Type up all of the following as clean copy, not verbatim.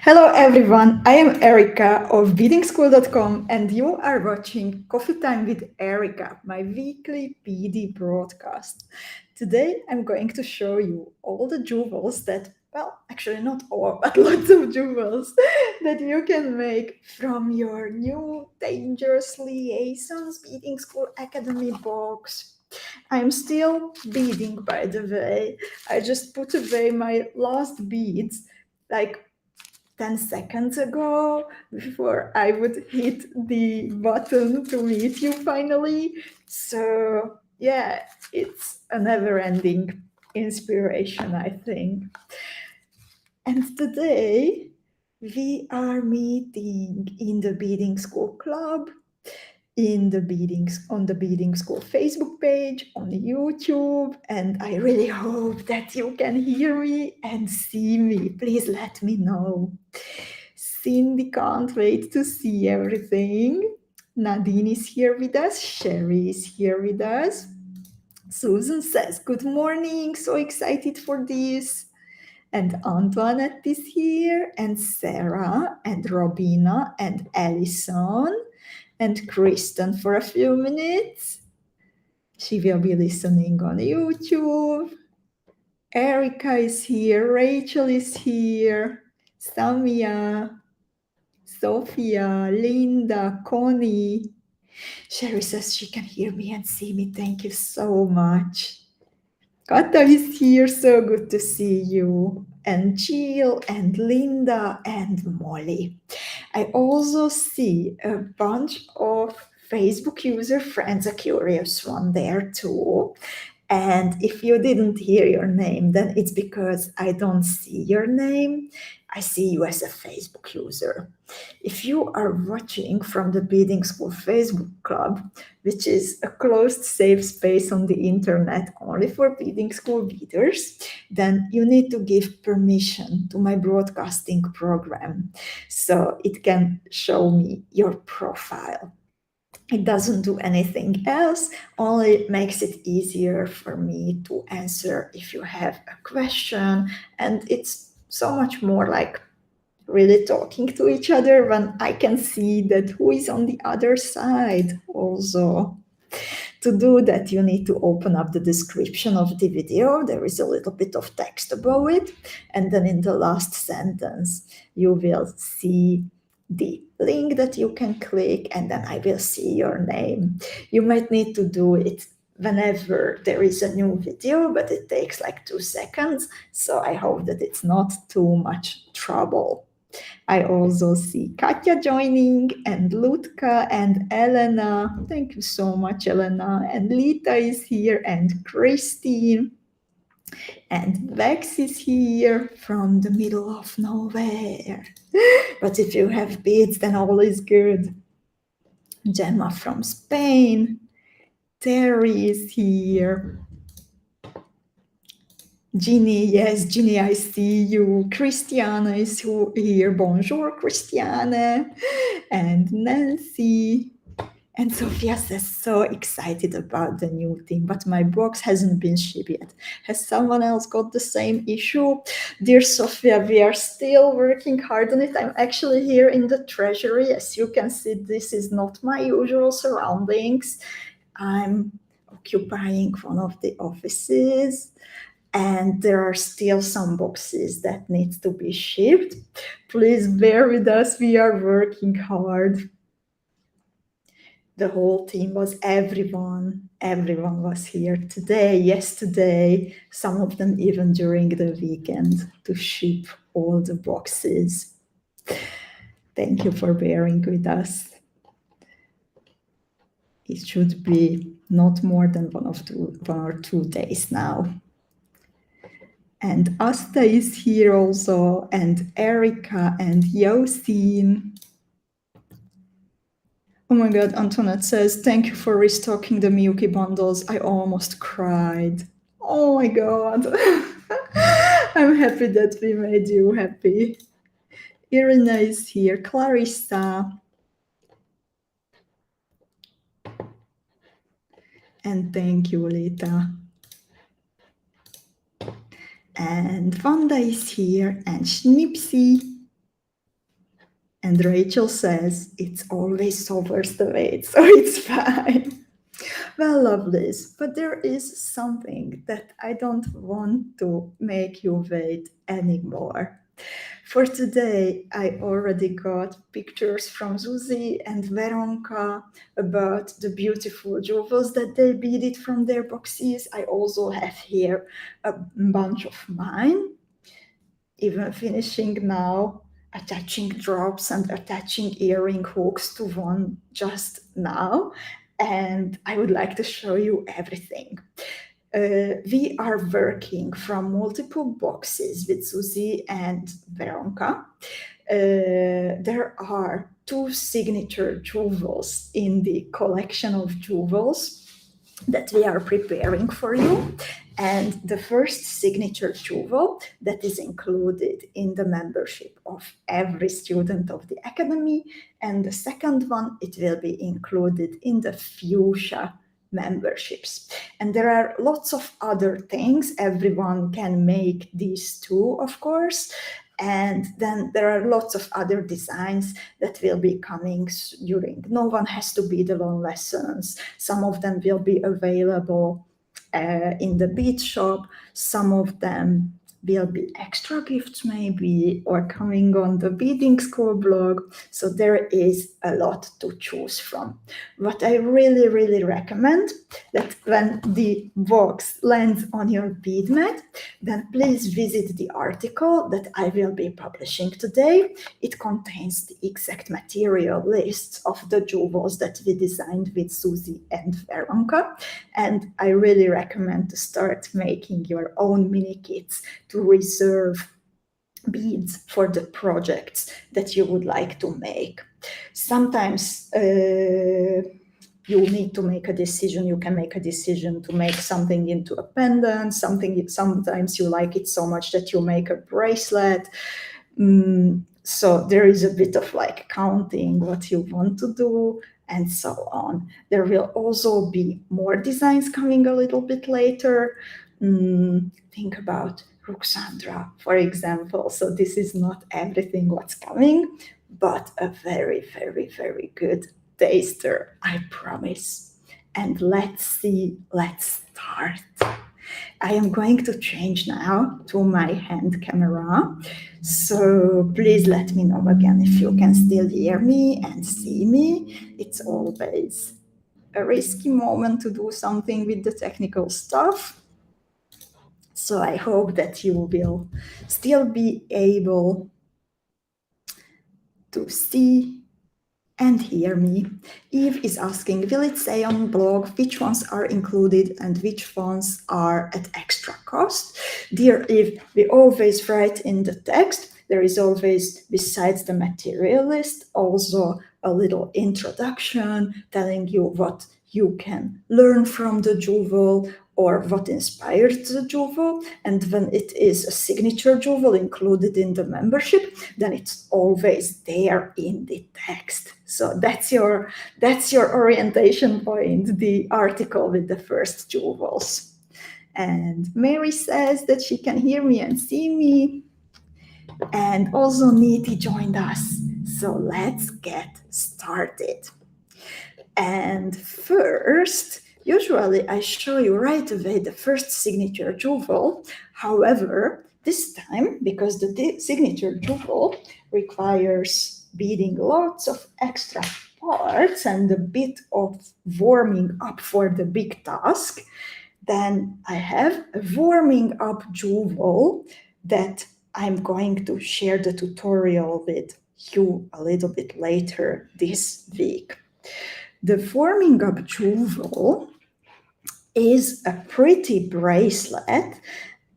Hello everyone, I am Erika of Beadingschool.com and you are watching Coffee Time with Erika, my weekly BD broadcast. Today I'm going to show you all the jewels that, well, actually not all, but lots of jewels that you can make from your new dangerous Liaisons Beadingschool Academy box. I'm still beading, by the way. I just put away my last beads like 10 seconds ago before I would hit the button to meet you finally. So, yeah, it's a never ending inspiration, I think. And today we are meeting in the Beading School Club, on the Beading School Facebook page, on YouTube, and I really hope that you can hear me and see me. Please let me know. Cindy can't wait to see everything. Nadine is here with us. Sherry is here with us. Susan says, good morning, so excited for this. And Antoinette is here, and Sarah, and Robina, and Alison, and Kristen for a few minutes. She will be listening on YouTube. Erika is here, Rachel is here, Samia, Sophia, Linda, Connie. Sherry says she can hear me and see me. Thank you so much. Kata is here, so good to see you. And Jill and Linda and Molly. I also see a bunch of Facebook user friends, a curious one there too. And if you didn't hear your name, then it's because I don't see your name. I see you as a Facebook user. If you are watching from the Beading School Facebook Club, which is a closed safe space on the internet only for Beading School readers, then you need to give permission to my broadcasting program so it can show me your profile. It doesn't do anything else, only makes it easier for me to answer if you have a question. And it's so much more like really talking to each other when I can see that who is on the other side also. To do that, you need to open up the description of the video. There is a little bit of text above it. And then in the last sentence, you will see the link that you can click, and then I will see your name. You might need to do it whenever there is a new video, but it takes like 2 seconds. So I hope that it's not too much trouble. I also see Katja joining, and Lutka and Elena. Thank you so much, Elena. And Lita is here, and Christine. And Vex is here from the middle of nowhere. But if you have beads, then all is good. Gemma from Spain. Terry is here. Ginny, yes, Ginny, I see you. Christiana is here. Bonjour, Christiane. And Nancy. And Sophia says, so excited about the new theme, but my box hasn't been shipped yet. Has someone else got the same issue? Dear Sophia, we are still working hard on it. I'm actually here in the treasury. As you can see, this is not my usual surroundings. I'm occupying one of the offices, and there are still some boxes that need to be shipped. Please bear with us. We are working hard. The whole team was everyone was here today, yesterday, some of them even during the weekend to ship all the boxes. Thank you for bearing with us. It should be not more than one or two days now. And Asta is here also, and Erika and Yosin. Oh my God, Antoinette says, thank you for restocking the Miyuki bundles. I almost cried. Oh my God. I'm happy that we made you happy. Irina is here, Clarissa. And thank you, Lita. And Vanda is here, and Schnipsy. And Rachel says it's always so worth the wait, so it's fine. Well, lovelies, but there is something that I don't want to make you wait anymore. For today, I already got pictures from Susie and Veronka about the beautiful jewels that they beaded from their boxes. I also have here a bunch of mine, even finishing now, attaching drops and attaching earring hooks to one just now. And I would like to show you everything. We are working from multiple boxes with Susie and Veronka. There are 2 signature jewels in the collection of jewels that we are preparing for you. And the first signature jewel that is included in the membership of every student of the Academy. And the second one, it will be included in the fuchsia memberships. And there are lots of other things. Everyone can make these too, of course. And then there are lots of other designs that will be coming during. No one has to be the long lessons. Some of them will be available in the bead shop. Some of them will be extra gifts maybe, or coming on the Beadingschool blog. So there is a lot to choose from. What I really, really recommend that when the box lands on your bead mat, then please visit the article that I will be publishing today. It contains the exact material lists of the jewels that we designed with Susie and Veronka. And I really recommend to start making your own mini kits to reserve beads for the projects that you would like to make. Sometimes you need to make a decision. You can make a decision to make something into a pendant, sometimes you like it so much that you make a bracelet. So there is a bit of like counting what you want to do and so on. There will also be more designs coming a little bit later. Think about Ruxandra, for example. So this is not everything what's coming, but a very, very, very good taster, I promise. And let's start. I am going to change now to my hand camera. So please let me know again if you can still hear me and see me. It's always a risky moment to do something with the technical stuff. So I hope that you will still be able to see and hear me. Eve is asking, will it say on blog which ones are included and which ones are at extra cost? Dear Eve, we always write in the text. There is always, besides the material list, also a little introduction telling you what you can learn from the jewel or what inspired the jewel. And when it is a signature jewel included in the membership, then it's always there in the text. So that's your orientation point, the article with the first jewels. And Mary says that she can hear me and see me. And also Niti joined us. So let's get started. And first, usually I show you right away the first signature jewel. However, this time, because the signature jewel requires beading lots of extra parts and a bit of warming up for the big task, then I have a warming up jewel that I'm going to share the tutorial with you a little bit later this week. The warming up jewel is a pretty bracelet,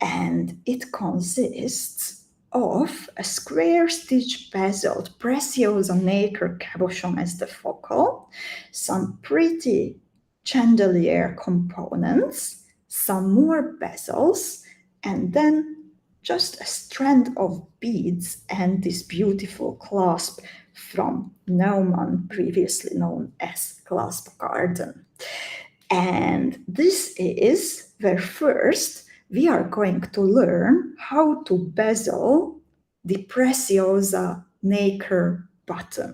and it consists of a square stitch bezeled preciosa nacre cabochon as the focal, some pretty chandelier components, some more bezels, and then just a strand of beads and this beautiful clasp from Naumann, previously known as Clasp Garden. And this is where first we are going to learn how to bezel the Preciosa nacre button.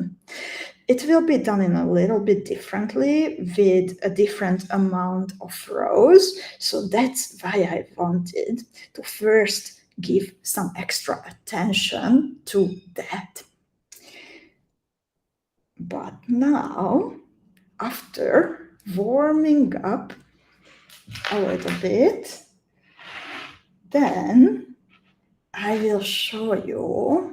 It will be done in a little bit differently with a different amount of rows. So that's why I wanted to first give some extra attention to that. But now, after warming up a little bit, then I will show you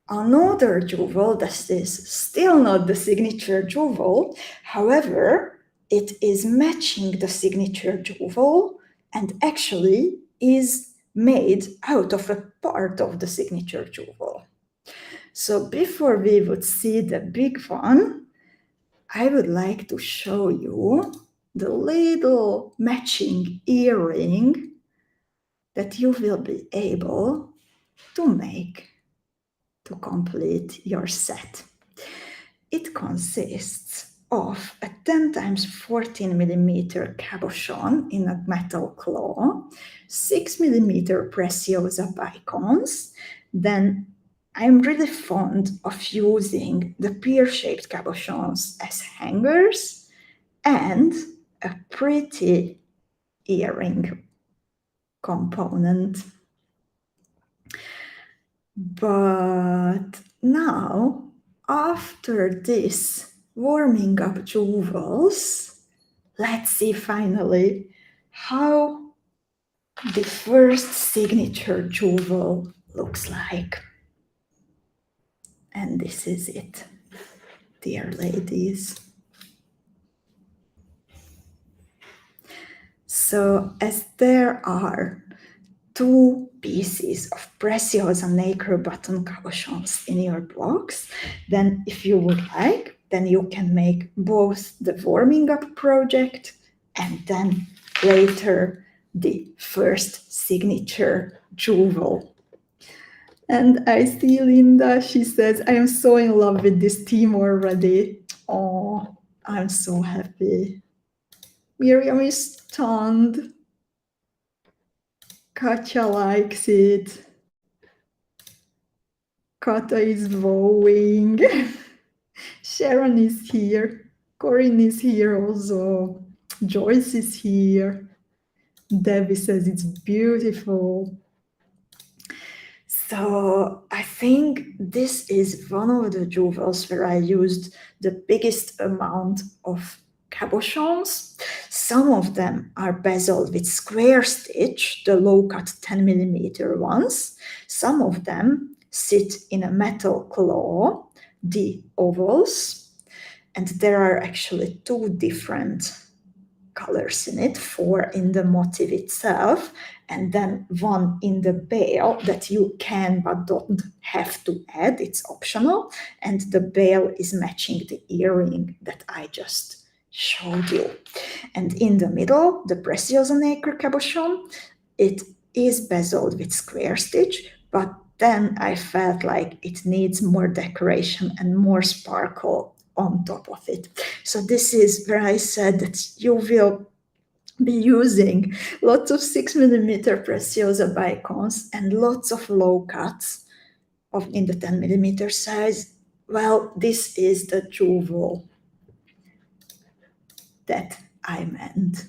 another jewel. This is still not the signature jewel. However, it is matching the signature jewel and actually is made out of a part of the signature jewel. So before we would see the big one, I would like to show you the little matching earring that you will be able to make to complete your set. It consists of a 10 times 14 millimeter cabochon in a metal claw, 6 millimeter Preciosa bicons. Then I'm really fond of using the pear-shaped cabochons as hangers and a pretty earring component. But now, after this warming up jewels, let's see finally how the first signature jewel looks like. And this is it, dear ladies. So as there are 2 pieces of Preciosa nacre button cabochons in your box, then if you would like, then you can make both the warming up project and then later the first signature jewel. And I see Linda, she says, I am so in love with this team already. Oh, I'm so happy. Miriam is stunned. Katja likes it. Kata is vowing. Sharon is here. Corinne is here also. Joyce is here. Debbie says it's beautiful. So I think this is one of the jewels where I used the biggest amount of cabochons. Some of them are bezeled with square stitch, the low cut 10 millimeter ones. Some of them sit in a metal claw, the ovals, and there are actually 2 different colors in it, 4 in the motif itself, and then 1 in the bail that you can but don't have to add, it's optional, and the bail is matching the earring that I just showed you. And in the middle, the Preciosa nacre cabochon, it is bezeled with square stitch, but then I felt like it needs more decoration and more sparkle on top of it. So this is where I said that you will be using lots of 6 millimeter Preciosa bicons and lots of low cuts in the 10 millimeter size. Well, this is the jewel that I meant.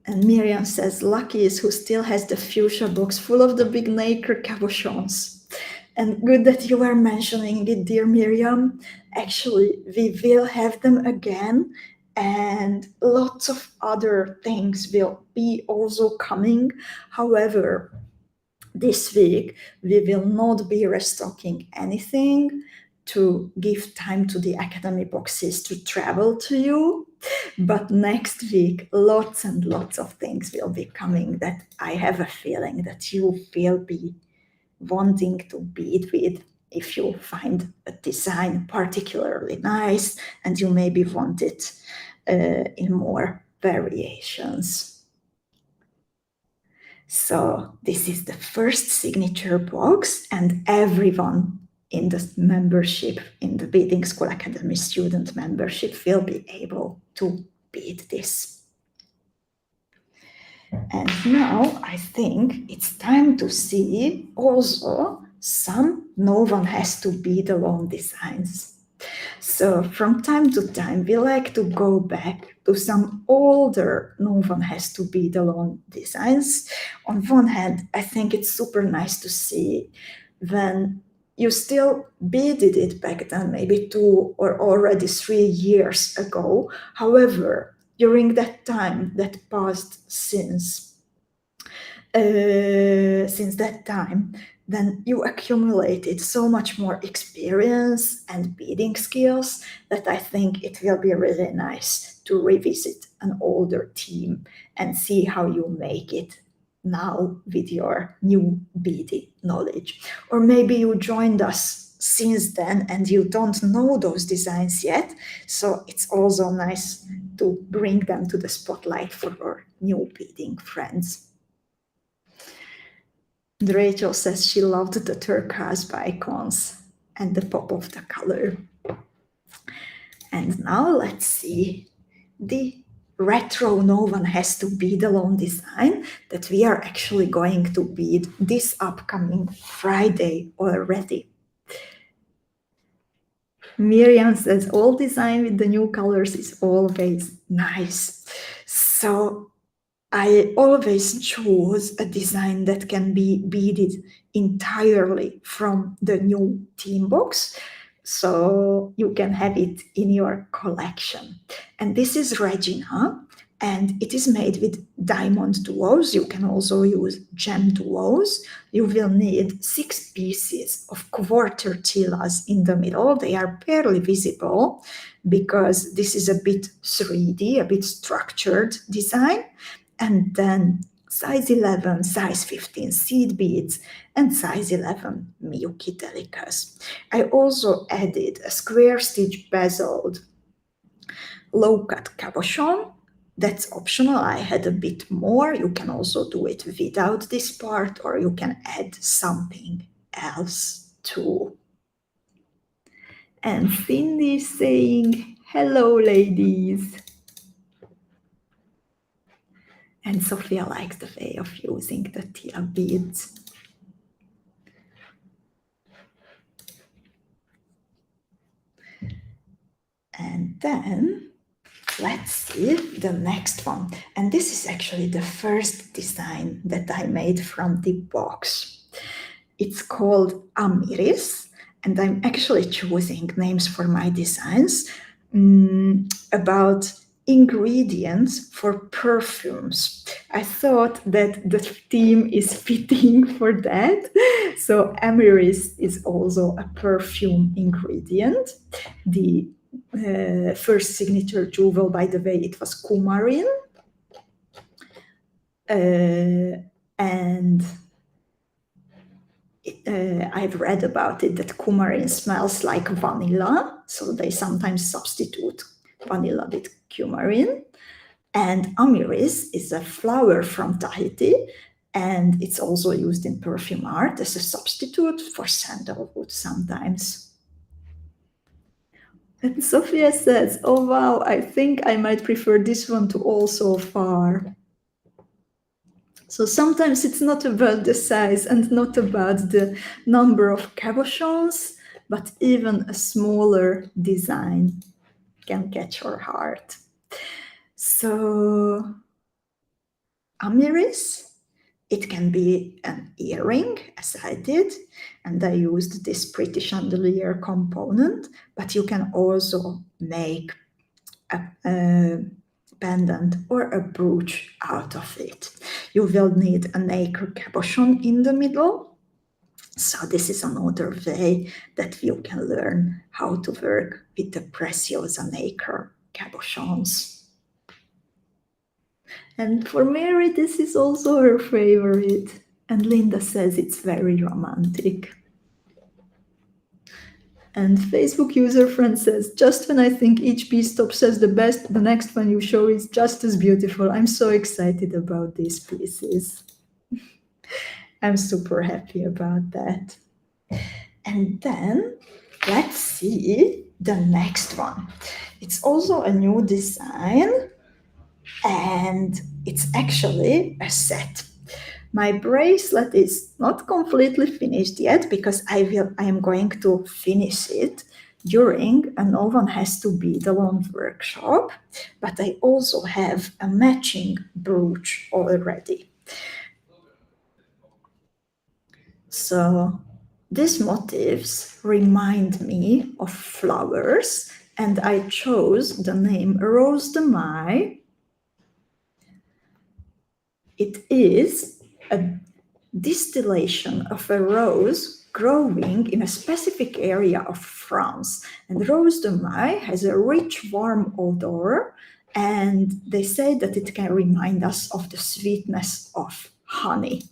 And Miriam says, lucky is who still has the fuchsia box full of the big nacre cabochons. And good that you are mentioning it, dear Miriam. Actually, we will have them again, and lots of other things will be also coming. However, this week, we will not be restocking anything to give time to the Academy boxes to travel to you. But next week, lots and lots of things will be coming that I have a feeling that you will be wanting to bead with if you find a design particularly nice and you maybe want it in more variations. So this is the first signature box, and everyone in the membership, in the Beadingschool Academy student membership, will be able to bead this. And now I think it's time to see also no one has to bead alone designs. So from time to time, we like to go back to some older no one has to bead alone designs. On one hand, I think it's super nice to see when you still beaded it back then, maybe 2 or already 3 years ago. However, during that time that passed since that time, then you accumulated so much more experience and beading skills that I think it will be really nice to revisit an older theme and see how you make it now with your new beading knowledge. Or maybe you joined us since then and you don't know those designs yet, so it's also nice to bring them to the spotlight for our new beading friends. Rachel says she loved the turquoise icons and the pop of the color. And now let's see the retro no one has to bead alone design that we are actually going to bead this upcoming Friday already. Miriam says all design with the new colors is always nice. So I always choose a design that can be beaded entirely from the new theme box, so you can have it in your collection. And this is Regina, and it is made with diamond duos. You can also use gem duos. You will need 6 pieces of quarter tilas in the middle. They are barely visible because this is a bit 3D, a bit structured design. And then size 11, size 15 seed beads, and size 11 Miyuki delicas. I also added a square stitch bezeled low cut cabochon. That's optional. I had a bit more. You can also do it without this part, or you can add something else too. And Cindy is saying, hello, ladies. And Sophia likes the way of using the tila beads. And then let's see the next one. And this is actually the first design that I made from the box. It's called Amiris, and I'm actually choosing names for my designs about ingredients for perfumes. I thought that the theme is fitting for that. So Amiris is also a perfume ingredient. The first signature jewel, by the way, it was coumarin. And I've read about it that coumarin smells like vanilla, so they sometimes substitute vanilla with coumarin. And amiris is a flower from Tahiti, and it's also used in perfume art as a substitute for sandalwood sometimes. And Sophia says, oh wow, I think I might prefer this one to all so far. So sometimes it's not about the size and not about the number of cabochons, but even a smaller design can catch your heart. So amiris, it can be an earring, as I did, and I used this pretty chandelier component, but you can also make a pendant or a brooch out of it. You will need a nacre cabochon in the middle. So this is another way that you can learn how to work with the Preciosa nacre cabochons. And for Mary, this is also her favorite. And Linda says it's very romantic. And Facebook user friend says, just when I think each piece top says the best, the next one you show is just as beautiful. I'm so excited about these pieces. I'm super happy about that. And then let's see the next one. It's also a new design, and it's actually a set. My bracelet is not completely finished yet because I am going to finish it during a No One Has to Be Alone workshop, but I also have a matching brooch already. So these motifs remind me of flowers, and I chose the name Rose de Mai. It is a distillation of a rose growing in a specific area of France. And Rose de Mai has a rich, warm odor, and they say that it can remind us of the sweetness of honey.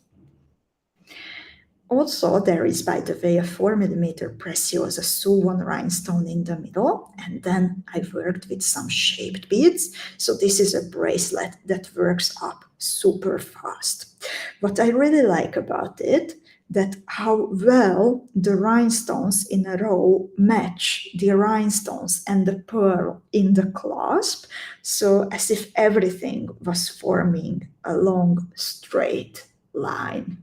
Also, there is, by the way, a 4mm Preciosa Suwon rhinestone in the middle, and then I worked with some shaped beads. So this is a bracelet that works up super fast. What I really like about it, that how well the rhinestones in a row match the rhinestones and the pearl in the clasp, so as if everything was forming a long straight line.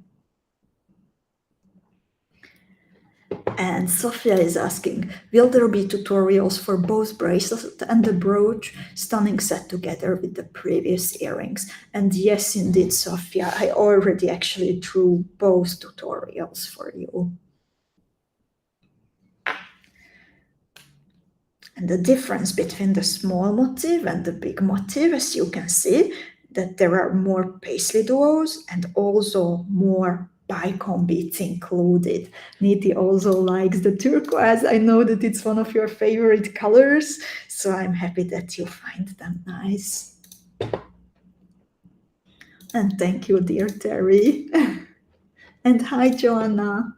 And Sophia is asking, will there be tutorials for both bracelet and the brooch? Stunning set together with the previous earrings. And yes, indeed, Sophia, I already actually drew both tutorials for you. And the difference between the small motif and the big motif, as you can see, that there are more paisley duos and also more bicon beads included. Niti also likes the turquoise. I know that it's one of your favorite colors, so I'm happy that you find them nice. And thank you, dear Terry. And hi, Joanna.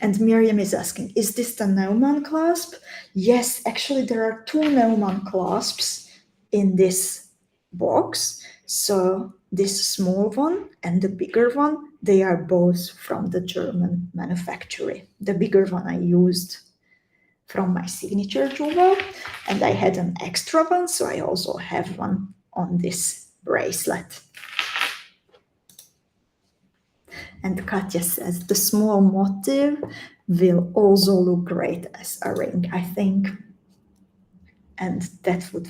And Miriam is asking, is this the Neumann clasp? Yes, actually there are two Neumann clasps in this box. So this small one and the bigger one, they are both from the German manufacturer. The bigger one I used from my signature jewel, and I had an extra one, so I also have one on this bracelet. And Katja says the small motif will also look great as a ring, I think. And that would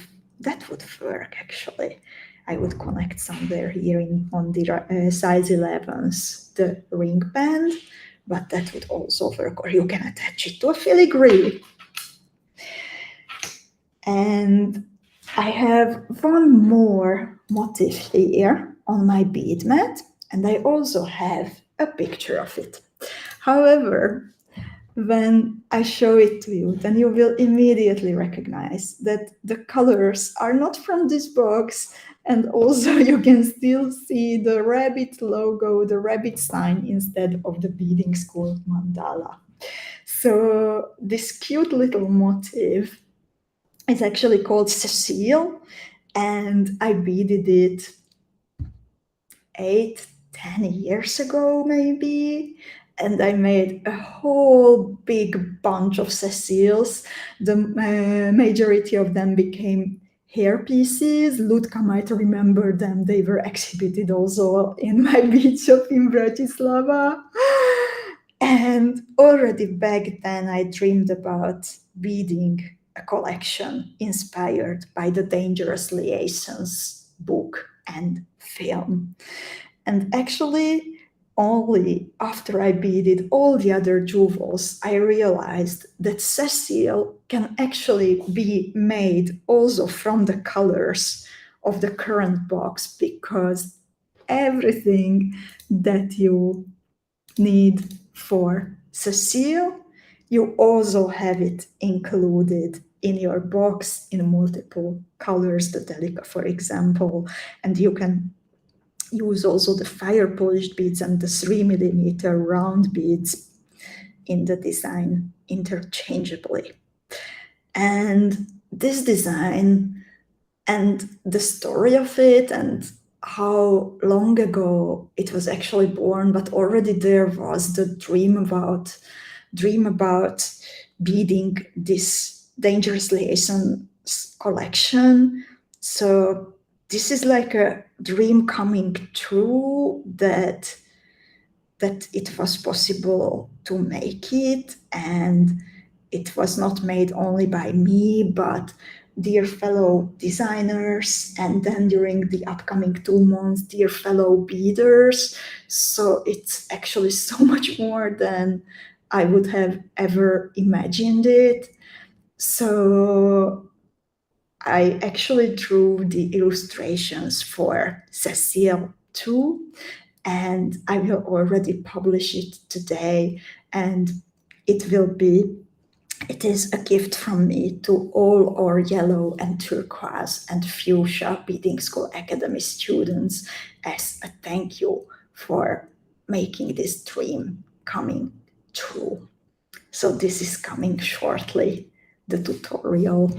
work actually. I would connect somewhere here on the size 11s, the ring band, but that would also work, or you can attach it to a filigree. And I have one more motif here on my bead mat, and I also have a picture of it. However, when I show it to you, then you will immediately recognize that the colors are not from this box, and also you can still see the rabbit logo, the rabbit sign, instead of the Beadingschool mandala. So this cute little motif is actually called Cecile, and I beaded it 8-10 years ago maybe, and I made a whole big bunch of Ceciles. The majority of them became hair pieces. Ludka might remember them. They were exhibited also in my bead shop in Bratislava. And already back then I dreamed about beading a collection inspired by the Dangerous Liaisons book and film. And actually, only after I beaded all the other jewels, I realized that Cecile can actually be made also from the colors of the current box, because everything that you need for Cecile, you also have it included in your box in multiple colors, the Delica, for example, and you can use also the fire polished beads and the 3mm round beads in the design interchangeably. And this design and the story of it and how long ago it was actually born, but already there was the dream about beading this Dangerous Liaisons collection. So this is like a dream coming true, that it was possible to make it, and it was not made only by me, but dear fellow designers, and then during the upcoming 2 months, dear fellow beaders. So it's actually so much more than I would have ever imagined it. So I actually drew the illustrations for Cecile too, and I will already publish it today, and it is a gift from me to all our yellow and turquoise and fuchsia Beadingschool Academy students as a thank you for making this dream coming true. So this is coming shortly, the tutorial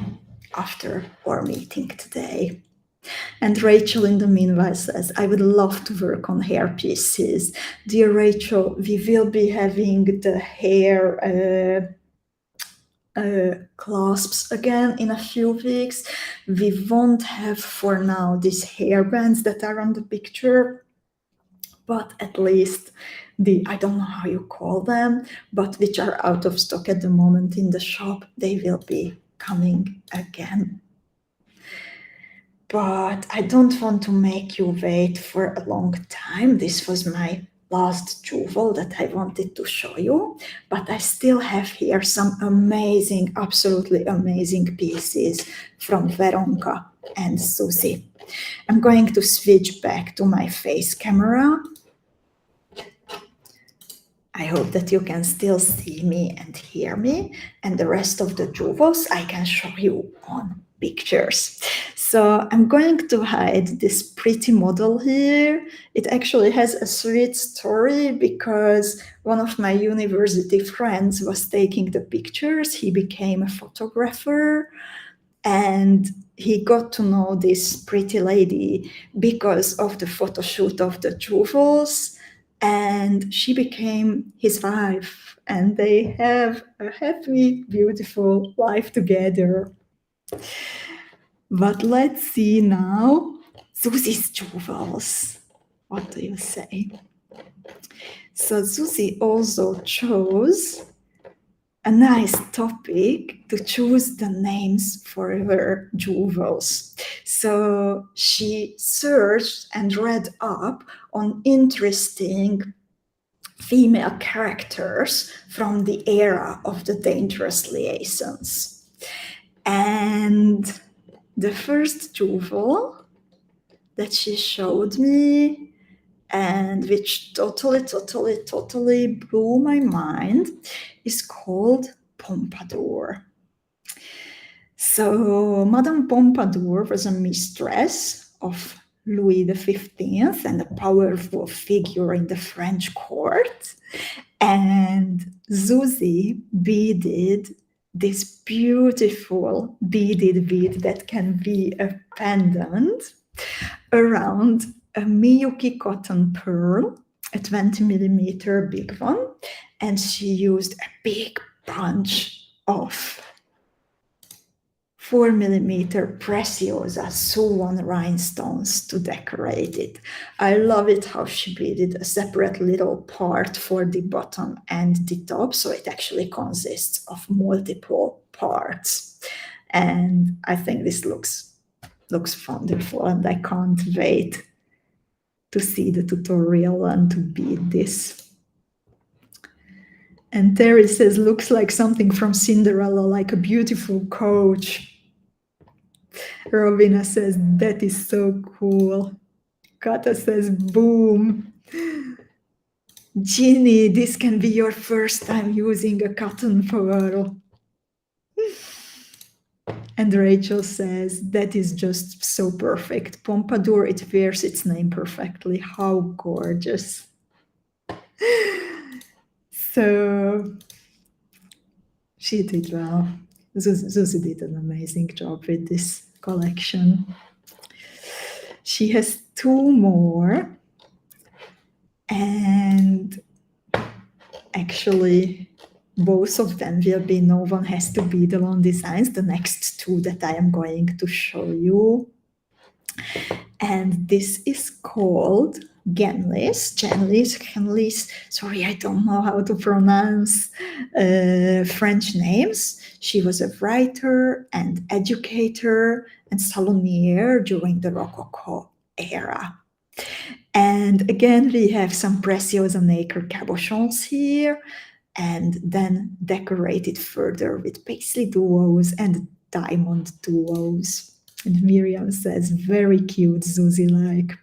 after our meeting today. And Rachel, in the meanwhile, says, I would love to work on hair pieces. Dear Rachel, we will be having the hair clasps again in a few weeks. We won't have for now these hairbands that are on the picture, but at least I don't know how you call them, but which are out of stock at the moment in the shop, they will be coming again. But I don't want to make you wait for a long time. This was my last jewel that I wanted to show you, but I still have here some amazing, absolutely amazing pieces from Veronka and Susie. I'm going to switch back to my face camera. I hope that you can still see me and hear me, and the rest of the jewels I can show you on pictures. So I'm going to hide this pretty model here. It actually has a sweet story because one of my university friends was taking the pictures. He became a photographer, and he got to know this pretty lady because of the photo shoot of the jewels, and she became his wife, and they have a happy, beautiful life together. But let's see now Susie's jewels. What do you say? So Susie also chose a nice topic to choose the names for her jewels. So she searched and read up on interesting female characters from the era of the dangerous liaisons. And the first jewel that she showed me, and which totally blew my mind, is called Pompadour. So Madame Pompadour was a mistress of Louis XV and a powerful figure in the French court. And Susie beaded this beautiful beaded bead that can be a pendant around a Miyuki cotton pearl, a 20 millimeter big one, and she used a big bunch of 4 millimeter Preciosa Suwon rhinestones to decorate it. I love it how she beaded a separate little part for the bottom and the top, so it actually consists of multiple parts. And I think this looks wonderful, and I can't wait to see the tutorial and to bead this. And Terry says, looks like something from Cinderella, like a beautiful coach. Robina says, that is so cool. Kata says, boom. Ginny, this can be your first time using a cotton pearl. And Rachel says, that is just so perfect. Pompadour, it wears its name perfectly. How gorgeous. So she did well. Susie did an amazing job with this collection. She has 2 more. And actually, both of them will be No One Has to Bead Alone designs, the next 2 that I am going to show you. And this is called Genlis. Sorry, I don't know how to pronounce French names. She was a writer and educator and salonier during the Rococo era. And again, we have some Preciosa nacre cabochons here, and then decorated further with paisley duos and diamond duos. And Miriam says, very cute, Susie-like.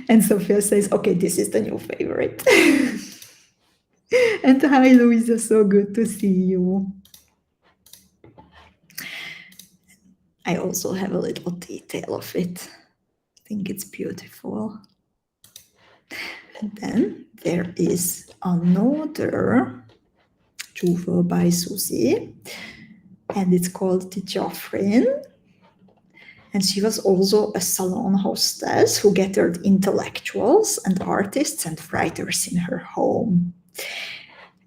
And Sophia says, okay, this is the new favorite. And hi, Louisa, so good to see you. I also have a little detail of it. I think it's beautiful. And then there is another jewel by Susie, and it's called the Joffrin. And she was also a salon hostess who gathered intellectuals and artists and writers in her home.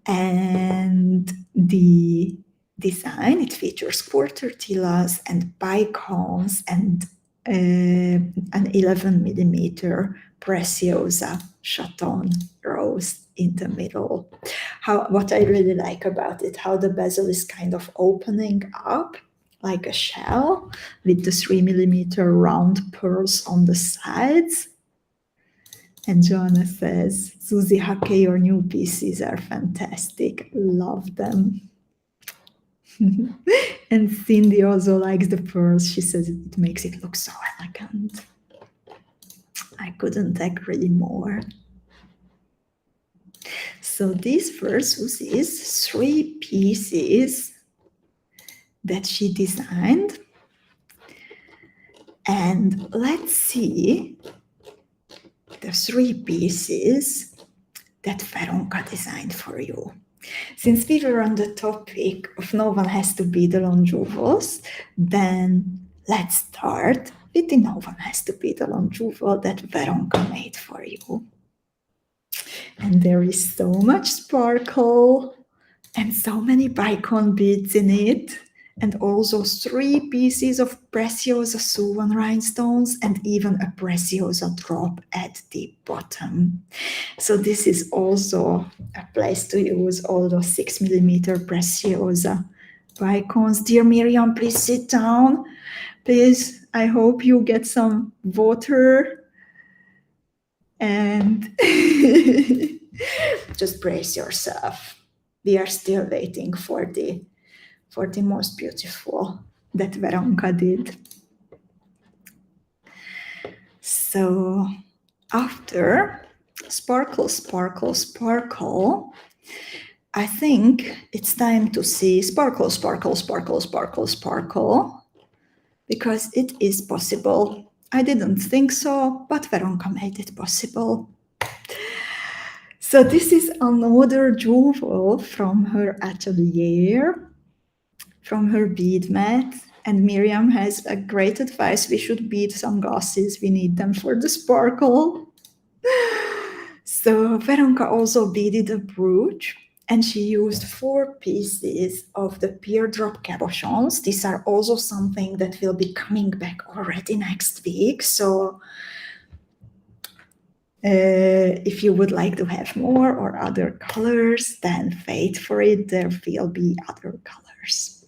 And the design, it features quarter tillas and bicons and an 11 millimeter Preciosa chaton rose in the middle. What I really like about it, how the bezel is kind of opening up like a shell with the 3 millimeter round pearls on the sides. And Joanna says, Susie Hake, your new pieces are fantastic. Love them. And Cindy also likes the pearls. She says it makes it look so elegant. I couldn't agree more. So these were Susie's 3 pieces that she designed. And let's see the 3 pieces that Veronka designed for you. Since we were on the topic of no one has to be the long jewels, then let's start with the no one has to be the long jewel that Veronka made for you. And there is so much sparkle and so many bicon beads in it, and also 3 pieces of Preciosa Suvan rhinestones and even a Preciosa drop at the bottom. So this is also a place to use all those 6 millimeter Preciosa bicons. Dear Miriam, please sit down. Please, I hope you get some water and just brace yourself. We are still waiting for the most beautiful that Veronka did. So after sparkle, sparkle, sparkle, I think it's time to see sparkle, sparkle, sparkle, sparkle, sparkle, because it is possible. I didn't think so, but Veronka made it possible. So this is another jewel from her atelier, from her bead mat, and Miriam has a great advice. We should bead some glasses. We need them for the sparkle. So Veronka also beaded a brooch, and she used 4 pieces of the teardrop cabochons. These are also something that will be coming back already next week. So if you would like to have more or other colors, then wait for it. There will be other colors.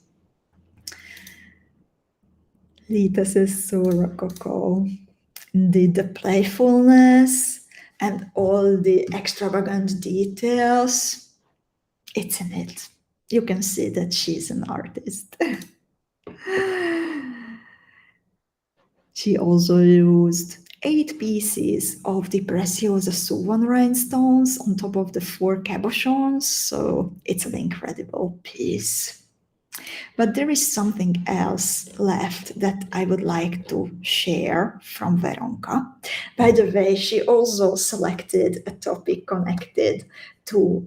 Lita says, so rococo. Indeed, the playfulness and all the extravagant details, it's in it. You can see that she's an artist. She also used 8 pieces of the Preciosa Suvan rhinestones on top of the 4 cabochons, so it's an incredible piece. But there is something else left that I would like to share from Veronka. By the way, she also selected a topic connected to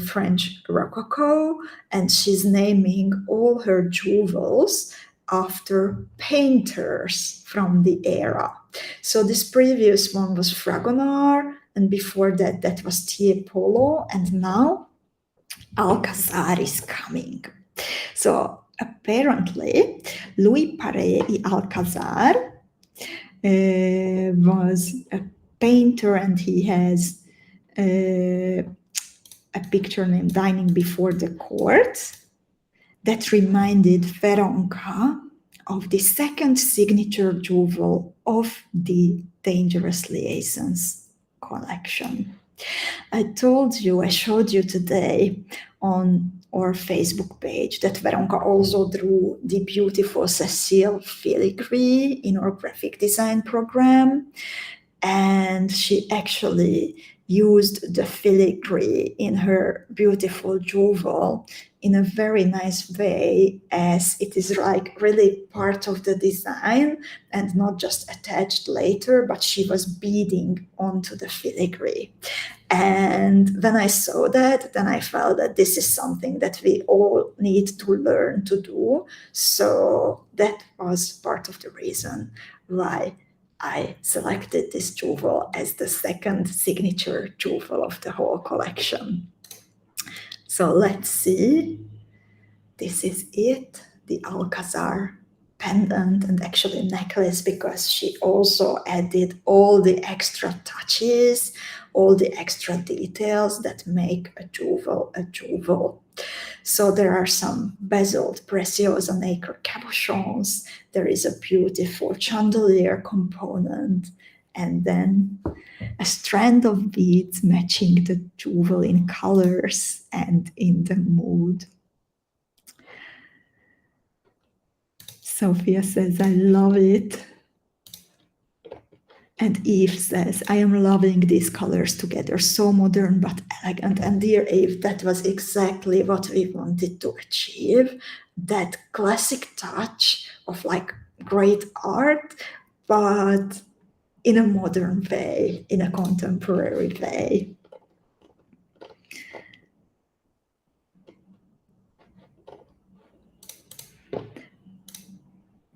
French Rococo, and she's naming all her jewels after painters from the era. So this previous one was Fragonard, and before that, that was Tiepolo, and now Alcazar is coming. So apparently, Louis Paré y Alcazar was a painter, and he has a picture named Dining Before the Court that reminded Veronka of the second signature jewel of the Dangerous Liaisons collection. I showed you today on our Facebook page that Veronka also drew the beautiful Cécile filigree in our graphic design program. And she actually used the filigree in her beautiful jewel in a very nice way, as it is like really part of the design and not just attached later, but she was beading onto the filigree. And when I saw that, then I felt that this is something that we all need to learn to do. So that was part of the reason why I selected this jewel as the second signature jewel of the whole collection. So let's see. This is it, the Alcazar pendant and actually necklace, because she also added all the extra touches, all the extra details that make a jewel a jewel. So there are some bezeled Preciosa Nacre cabochons, there is a beautiful chandelier component, and then a strand of beads matching the jewel in colors and in the mood. Sophia says, I love it. And Eve says, I am loving these colors together, so modern but elegant. And dear Eve, that was exactly what we wanted to achieve. That classic touch of like great art, but in a modern way, in a contemporary way.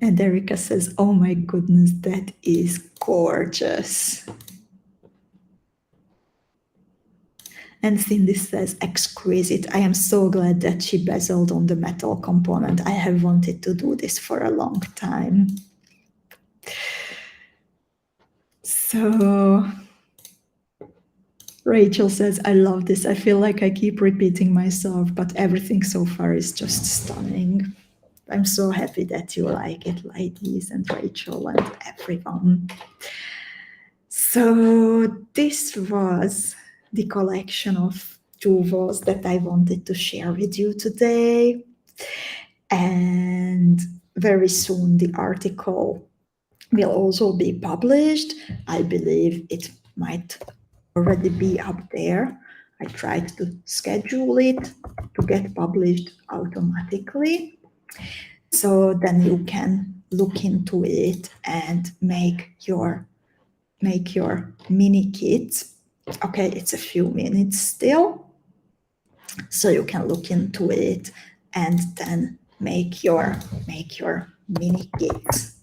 And Erika says, oh my goodness, that is gorgeous. And Cindy says, exquisite. I am so glad that she bezeled on the metal component. I have wanted to do this for a long time. So Rachel says, I love this. I feel like I keep repeating myself, but everything so far is just stunning. I'm so happy that you like it, ladies, and Rachel and everyone. So this was the collection of jewels that I wanted to share with you today. And very soon the article will also be published. I believe it might already be up there. I tried to schedule it to get published automatically. So then you can look into it and make your mini kits. Okay, it's a few minutes still. So you can look into it and then make your mini kits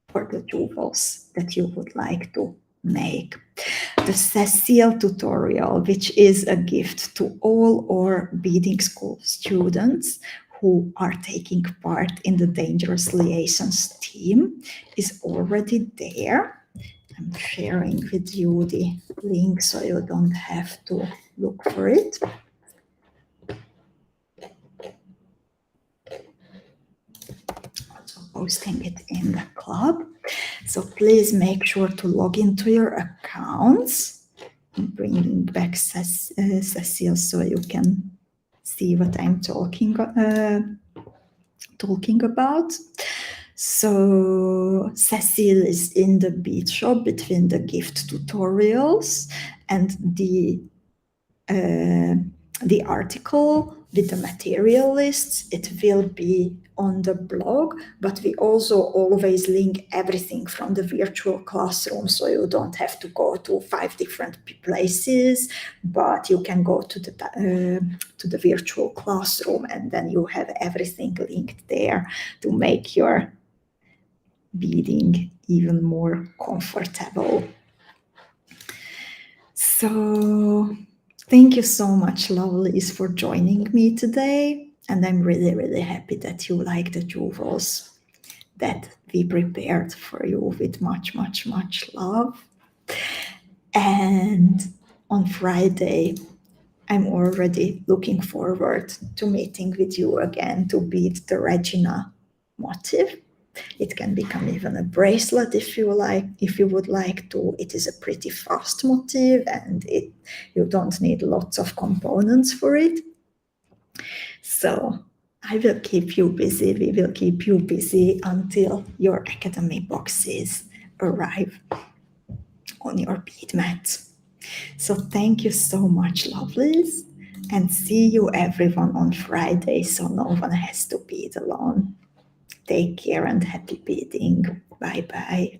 for the jewels that you would like to make. The Cécile tutorial, which is a gift to all our beading school students who are taking part in the Dangerous Liaisons team, is already there. I'm sharing with you the link so you don't have to look for it. Also posting it in the club. So please make sure to log into your accounts. I'm bringing back Cécile so you can see what I'm talking about. So Cécile is in the bead shop between the gift tutorials and the article with the material lists. It will be on the blog, but we also always link everything from the virtual classroom, so you don't have to go to 5 different places, but you can go to the virtual classroom, and then you have everything linked there to make your beading even more comfortable. So thank you so much, lovelies, for joining me today. And I'm really, really happy that you like the jewels that we prepared for you with much, much, much love. And on Friday, I'm already looking forward to meeting with you again to bead the Regina motif. It can become even a bracelet if you like, if you would like to. It is a pretty fast motif and you don't need lots of components for it. So I will keep you busy. We will keep you busy until your academy boxes arrive on your bead mat. So thank you so much, lovelies, and see you everyone on Friday so no one has to bead alone. Take care and happy beading. Bye bye.